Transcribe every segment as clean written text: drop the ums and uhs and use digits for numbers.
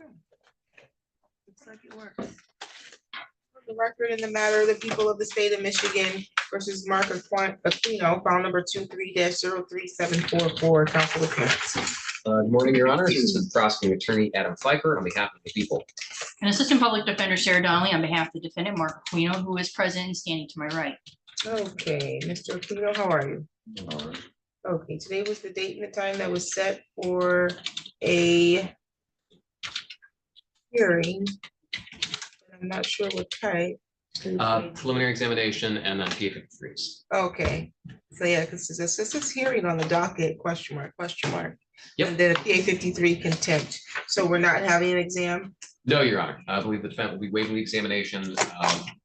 Looks like it works. The record in the matter of the people of the state of Michigan versus Mark Aquino, file number 23-03744, council appearance. Good morning, Your Honor. Assistant Prosecuting Attorney Adam Pfeiffer on behalf of the people. And Assistant Public Defender Sarah Donnelly on behalf of the defendant Mark Aquino, who is present and standing to my right. Okay, Mr. Aquino, how are you? All right. Okay, today was the date and the time that was set for a hearing. I'm not sure what type. Preliminary examination and then PA-53s. Okay, so yeah, because this is hearing on the docket, question mark. Yep. And then a PA-53 contempt. So we're not having an exam? No, Your Honor. I believe the defendant will be waiving the examination,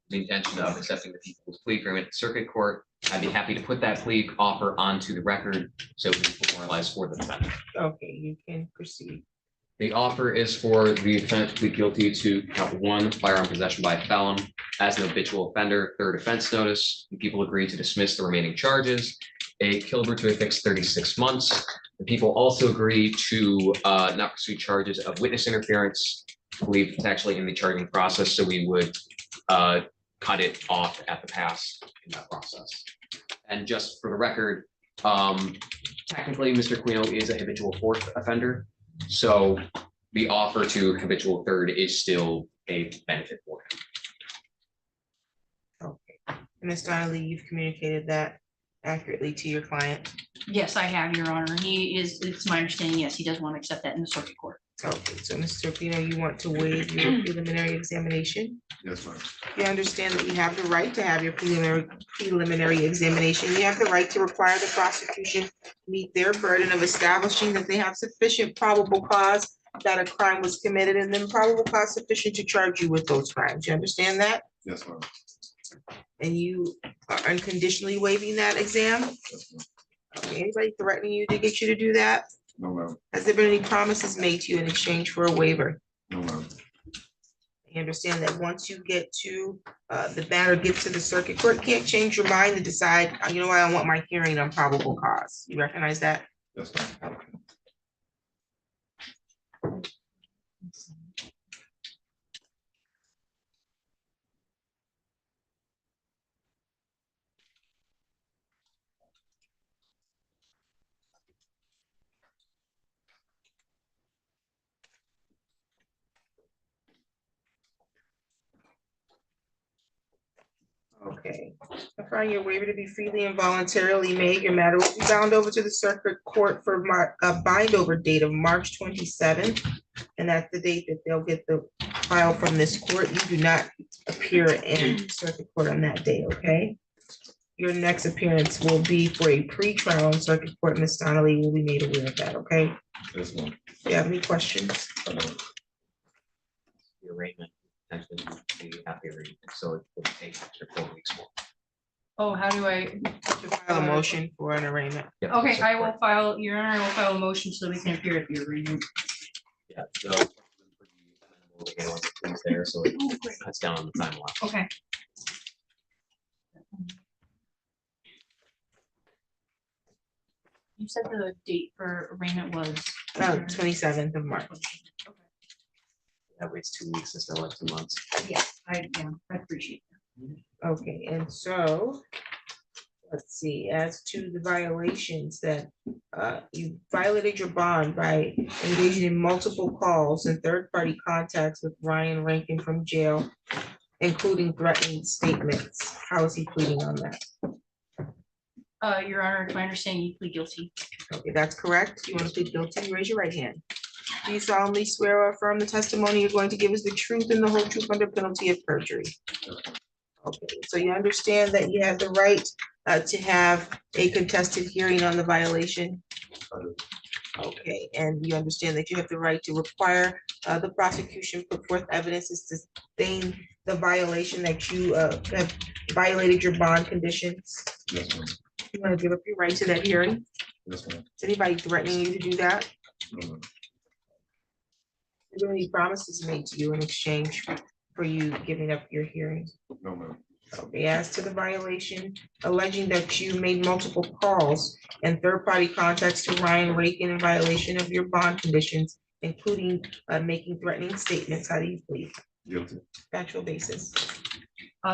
the intention of accepting the people's plea agreement at circuit court. I'd be happy to put that plea offer onto the record so it can be memorialized for the defendant. Okay, you can proceed. The offer is for the defendant to plead guilty to count 1, firearm possession by a felon as an habitual offender, 3rd offense notice. The people agree to dismiss the remaining charges, a caliber to a fixed 36 months. The people also agree to not pursue charges of witness interference. I believe it's actually in the charging process, so we would cut it off at the pass in that process. And just for the record, technically, Mr. Aquino is a habitual 4th offender. So the offer to habitual 3rd is still a benefit for him. Okay, Ms. Donnelly, you've communicated that accurately to your client. Yes, I have, Your Honor. It's my understanding, yes, he does want to accept that in the circuit court. Okay, so Mr. Aquino, you want to waive your preliminary examination? Yes, ma'am. You understand that you have the right to have your preliminary examination. You have the right to require the prosecution meet their burden of establishing that they have sufficient probable cause that a crime was committed and then probable cause sufficient to charge you with those crimes. You understand that? Yes, ma'am. And you are unconditionally waiving that exam? Yes, ma'am. Okay, anybody threatening you to get you to do that? No, ma'am. Has there been any promises made to you in exchange for a waiver? No, ma'am. You understand that once you get to, the matter gets to the circuit court, can't change your mind and decide, you know what, I want my hearing on probable cause. You recognize that? Yes, ma'am. Okay. I find your waiver to be freely and voluntarily made. Your matter will be bound over to the circuit court for a bind over date of March 27th. And that's the date that they'll get the file from this court. You do not appear in circuit court on that day, okay? Your next appearance will be for a pre-trial in circuit court. Ms. Donnelly will be made aware of that, okay? Yes, ma'am. Do you have any questions? The arraignment potentially be happy arraignment, so it would take extra 4 weeks more. Oh, how do I? To file a motion for an arraignment. Yeah, Okay, so I will file, Your Honor, I will file a motion so we can appear at the arraignment. Yeah, so it's there, so it cuts down on the timeline. Okay. You said the date for arraignment was? 27th of March. That waits 2 weeks instead of like 2 months. Yes, I appreciate that. Okay, and so, let's see, as to the violations that you violated your bond by engaging in multiple calls and third-party contacts with Ryan Rankin from jail, including threatening statements. How is he pleading on that? Your Honor, if I understand, you plead guilty. Okay, that's correct. You want to plead guilty? Raise your right hand. Do you solemnly swear or affirm the testimony you're going to give is the truth and the whole truth under penalty of perjury? Okay, so you understand that you have the right to have a contested hearing on the violation? Okay, and you understand that you have the right to require the prosecution put forth evidence to sustain the violation that you have violated your bond conditions? Yes, ma'am. You want to give up your right to that hearing? Yes, ma'am. Is anybody threatening you to do that? No, ma'am. Are there any promises made to you in exchange for you giving up your hearing? No, ma'am. Okay, as to the violation, alleging that you made multiple calls and third-party contacts to Ryan Rankin in violation of your bond conditions, including making threatening statements. How do you plead? Guilty. Factual basis.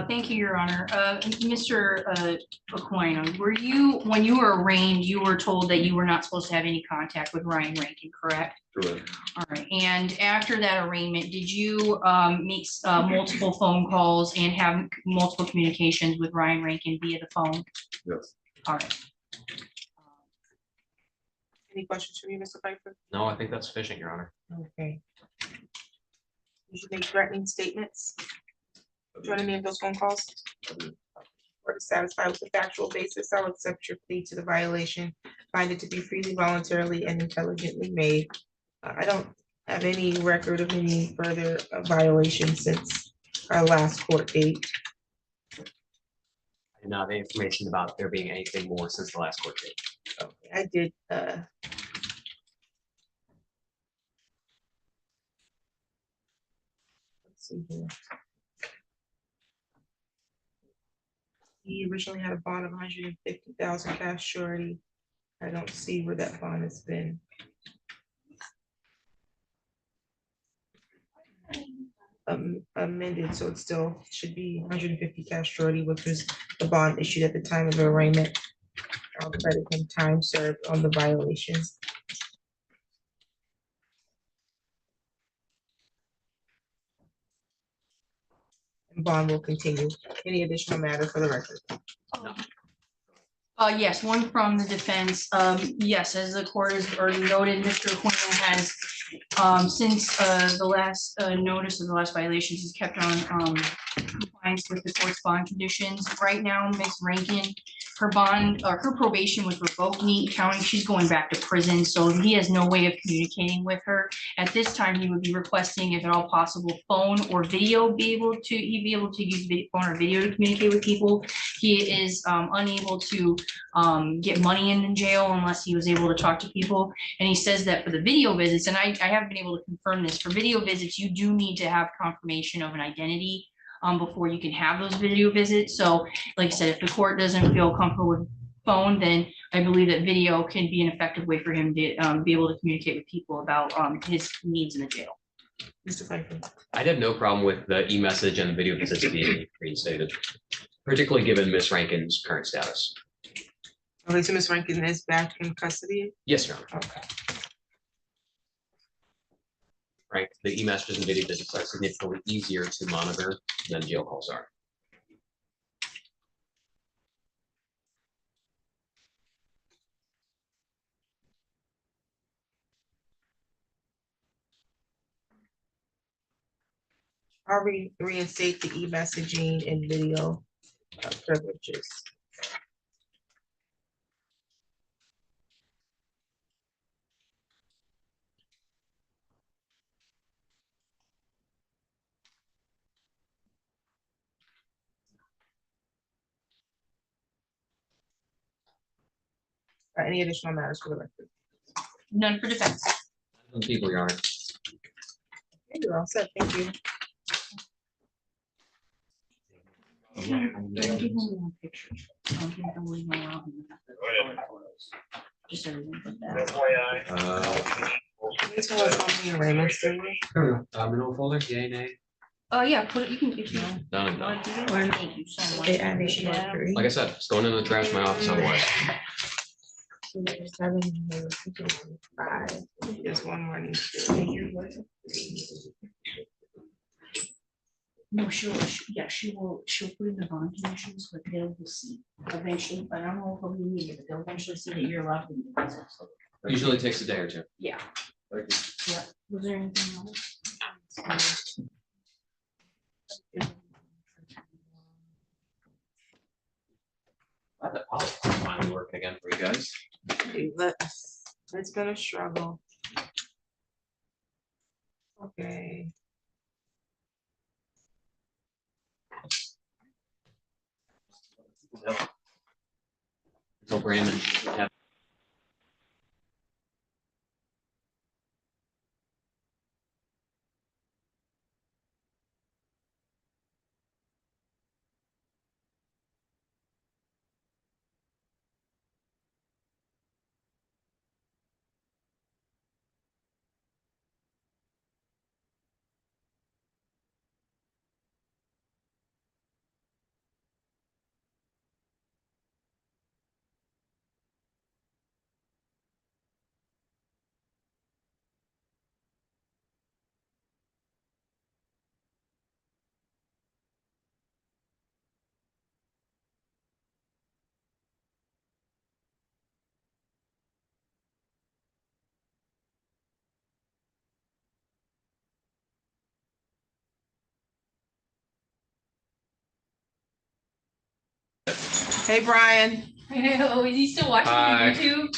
Thank you, Your Honor. Mr. Aquino, were you, when you were arraigned, you were told that you were not supposed to have any contact with Ryan Rankin, correct? Correct. All right, and after that arraignment, did you make multiple phone calls and have multiple communications with Ryan Rankin via the phone? Yes. All right. Any questions from you, Mr. Pfeiffer? No, I think that's sufficient, Your Honor. Okay. You should make threatening statements. Join any of those phone calls? Or dissatisfied with the factual basis, I'll accept your plea to the violation, find it to be freely, voluntarily, and intelligently made. I don't have any record of any further violations since our last court date. I did not have any information about there being anything more since the last court date. Okay, I did, let's see here. He originally had a bond of 150,000 cash surety. I don't see where that bond has been. Amended, so it still should be 150 cash surety, which was the bond issued at the time of the arraignment. I'll credit him time served on the violations. And bond will continue. Any additional matter for the record? Yes, one from the defense. Yes, as the court has already noted, Mr. Aquino has, since the last notice of the last violations, is kept on compliance with the court's bond conditions. Right now, Ms. Rankin, her bond, her probation was revoked in Eaton County. She's going back to prison, so he has no way of communicating with her. At this time, he would be requesting, if at all possible, phone or video, he'd be able to use phone or video to communicate with people. He is unable to get money in jail unless he was able to talk to people. And he says that for the video visits, and I have been able to confirm this, for video visits, you do need to have confirmation of an identity before you can have those video visits. So like I said, if the court doesn't feel comfortable with phone, then I believe that video can be an effective way for him to be able to communicate with people about his needs in the jail. Mr. Pfeiffer. I'd have no problem with the e-message and the video visits being reinstated, particularly given Ms. Rankin's current status. Okay, so Ms. Rankin is back in custody? Yes, Your Honor. Okay. Right, the e-messages and video visits are significantly easier to monitor than jail calls are. I'll reinstate the e-messaging and video privileges. Any additional matters for the record? None for defense. People, Your Honor. Okay, you're all set. Thank you. Just everything but that. This one was on the arraignment statement. Middle folder, yay, nay, Oh, yeah, put it, you can, if you done and done. want. Thank you so much. They added Appreciate it. three. Like I said, it's going in the trash of my office otherwise. Seven, five. There's one more. needs to be- No, she'll put in the bond conditions, but they'll see eventually, but I don't know if they'll need it, but they'll eventually see that you're allowed to do this. So, Usually takes a day or two. yeah, yeah. Was there anything else? I'll finally work again for you guys. It's been a struggle. Okay. So Brandon, yeah, Hey, Brian. Oh, is he still watching Hi. on YouTube?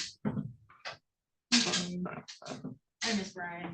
I miss Brian.